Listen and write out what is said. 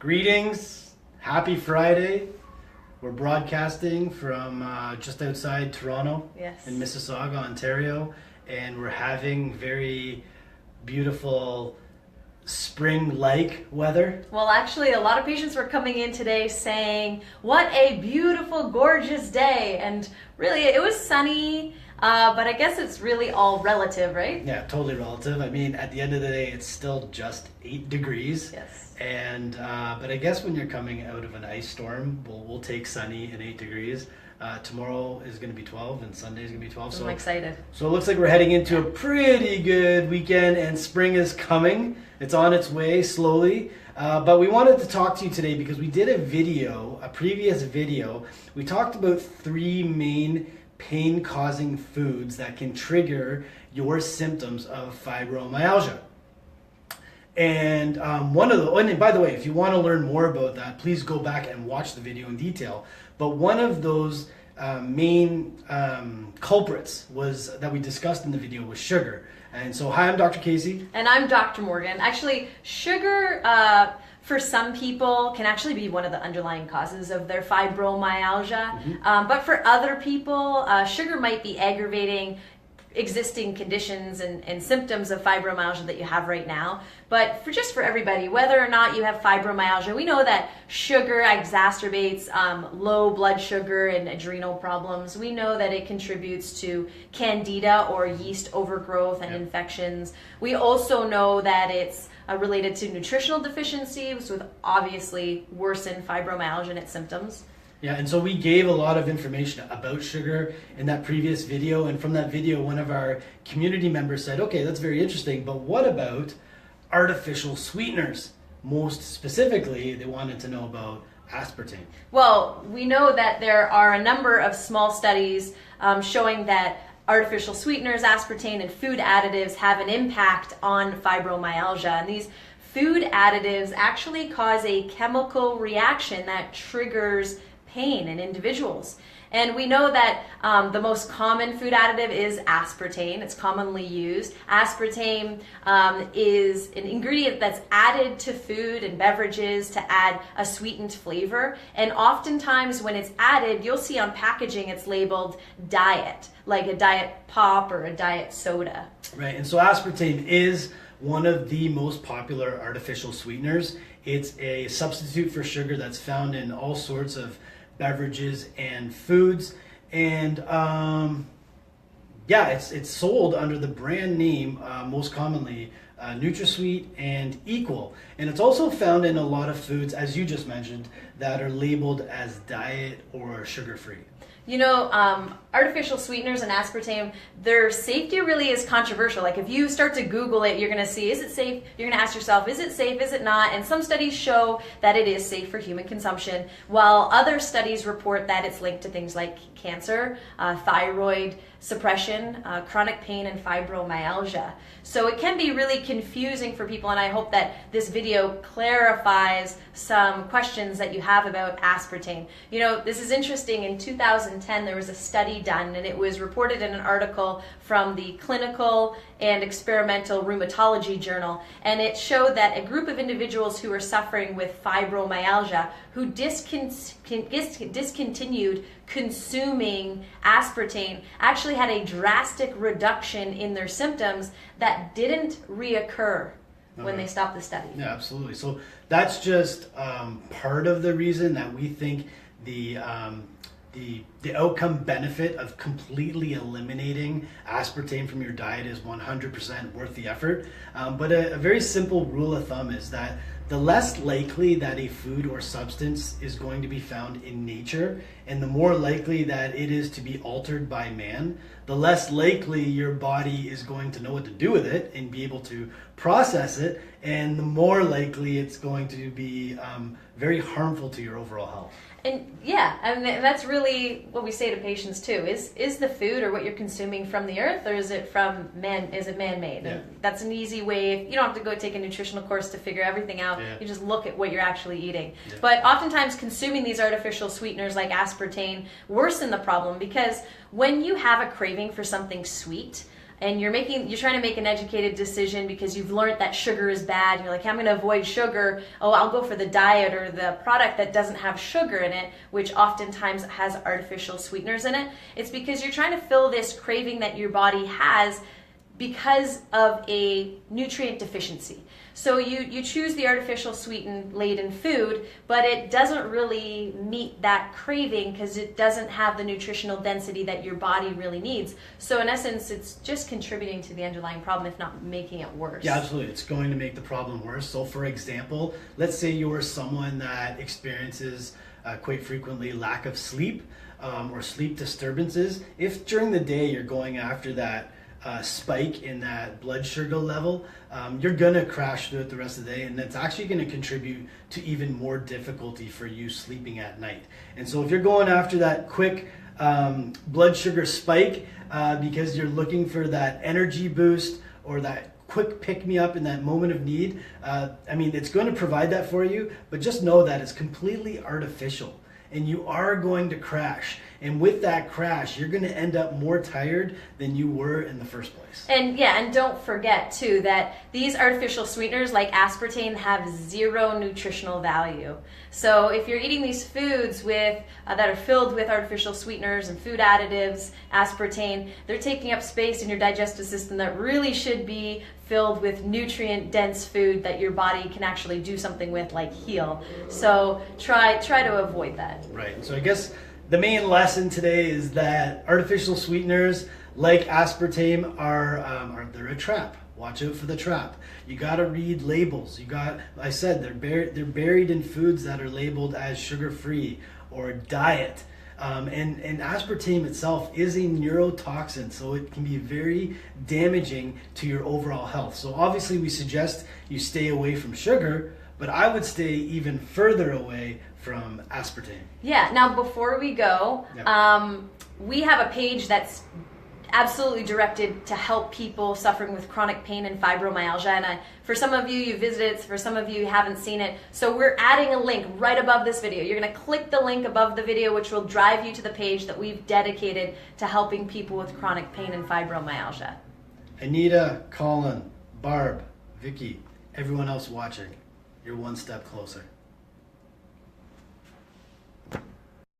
Greetings, happy Friday. We're broadcasting from just outside Toronto in Mississauga, Ontario, and we're having very beautiful spring-like weather. Well, actually, a lot of patients were coming in today saying, what a beautiful, gorgeous day. And really, it was sunny, but I guess it's really all relative, right? Yeah, totally relative. I mean, at the end of the day, it's still just 8 degrees. Yes. And but I guess when you're coming out of an ice storm, we'll take sunny and 8 degrees. Tomorrow is going to be 12 and Sunday is going to be 12. I'm excited. So it looks like we're heading into a pretty good weekend and spring is coming. It's on its way slowly. But we wanted to talk to you today because we did a previous video. We talked about 3 main pain-causing foods that can trigger your symptoms of fibromyalgia. And and by the way, if you want to learn more about that, please go back and watch the video in detail. But one of those main culprits that we discussed in the video was sugar. And so, hi, I'm Dr. Casey. And I'm Dr. Morgan. Actually, sugar for some people can actually be one of the underlying causes of their fibromyalgia. Mm-hmm. But for other people, sugar might be aggravating existing conditions and symptoms of fibromyalgia that you have right now. But for everybody, whether or not you have fibromyalgia, we know that sugar exacerbates low blood sugar and adrenal problems. We know that it contributes to candida or yeast overgrowth and infections. We also know that it's related to nutritional deficiency, which would obviously worsen fibromyalgia and its symptoms. Yeah, and so we gave a lot of information about sugar in that previous video, and from that video, one of our community members said, okay, that's very interesting, but what about artificial sweeteners? Most specifically, they wanted to know about aspartame. Well, we know that there are a number of small studies showing that artificial sweeteners, aspartame, and food additives have an impact on fibromyalgia, and these food additives actually cause a chemical reaction that triggers pain in individuals. And we know that the most common food additive is aspartame. It's commonly used. Aspartame is an ingredient that's added to food and beverages to add a sweetened flavor. And oftentimes when it's added, you'll see on packaging it's labeled diet, like a diet pop or a diet soda. Right, and so aspartame is one of the most popular artificial sweeteners. It's a substitute for sugar that's found in all sorts of beverages and foods, and it's sold under the brand name most commonly NutraSweet and Equal, and it's also found in a lot of foods, as you just mentioned, that are labeled as diet or sugar-free. You know, artificial sweeteners and aspartame, their safety really is controversial. Like if you start to Google it, you're going to see, is it safe? You're going to ask yourself, is it safe? Is it not? And some studies show that it is safe for human consumption, while other studies report that it's linked to things like cancer, thyroid suppression, chronic pain, and fibromyalgia. So it can be really confusing for people, and I hope that this video clarifies some questions that you have about aspartame. You know, this is interesting. In 2010, there was a study done, and it was reported in an article from the Clinical and Experimental Rheumatology Journal, and it showed that a group of individuals who were suffering with fibromyalgia who discontinued consuming aspartame actually had a drastic reduction in their symptoms that didn't reoccur when they stopped the study. Yeah, absolutely. So that's just part of the reason that we think the outcome benefit of completely eliminating aspartame from your diet is 100% worth the effort. But a very simple rule of thumb is that the less likely that a food or substance is going to be found in nature, and the more likely that it is to be altered by man, the less likely your body is going to know what to do with it and be able to process it, and the more likely it's going to be very harmful to your overall health. And yeah, and that's really what we say to patients too. Is the food or what you're consuming from the earth, or is it man-made? Yeah. And that's an easy way. You don't have to go take a nutritional course to figure everything out. Yeah. You just look at what you're actually eating. Yeah. But oftentimes consuming these artificial sweeteners like aspartame worsen the problem, because when you have a craving for something sweet, and you're trying to make an educated decision because you've learned that sugar is bad. You're like, hey, I'm going to avoid sugar. Oh, I'll go for the diet or the product that doesn't have sugar in it, which oftentimes has artificial sweeteners in it. It's because you're trying to fill this craving that your body has because of a nutrient deficiency. So you choose the artificial sweetened laden food, but it doesn't really meet that craving because it doesn't have the nutritional density that your body really needs. So in essence, it's just contributing to the underlying problem, if not making it worse. Yeah, absolutely. It's going to make the problem worse. So for example, let's say you're someone that experiences quite frequently lack of sleep or sleep disturbances. If during the day you're going after that spike in that blood sugar level, you're gonna crash through it the rest of the day, and that's actually gonna contribute to even more difficulty for you sleeping at night. And so if you're going after that quick blood sugar spike because you're looking for that energy boost or that quick pick-me-up in that moment of need, I mean, it's going to provide that for you, but just know that it's completely artificial and you are going to crash. And with that crash, you're going to end up more tired than you were in the first place. And yeah, and don't forget too that these artificial sweeteners like aspartame have zero nutritional value. So if you're eating these foods with that are filled with artificial sweeteners and food additives, aspartame, they're taking up space in your digestive system that really should be filled with nutrient-dense food that your body can actually do something with, like heal. So try to avoid that. Right. So I guess the main lesson today is that artificial sweeteners like aspartame are they're a trap. Watch out for the trap. You got to read labels. I said they're buried in foods that are labeled as sugar-free or diet. And aspartame itself is a neurotoxin, so it can be very damaging to your overall health. So obviously we suggest you stay away from sugar, but I would stay even further away from aspartame. Yeah, now before we go, we have a page that's absolutely directed to help people suffering with chronic pain and fibromyalgia. And for some of you, you visited, for some of you, you haven't seen it. So we're adding a link right above this video. You're going to click the link above the video, which will drive you to the page that we've dedicated to helping people with chronic pain and fibromyalgia. Anita, Colin, Barb, Vicky, everyone else watching, you're one step closer.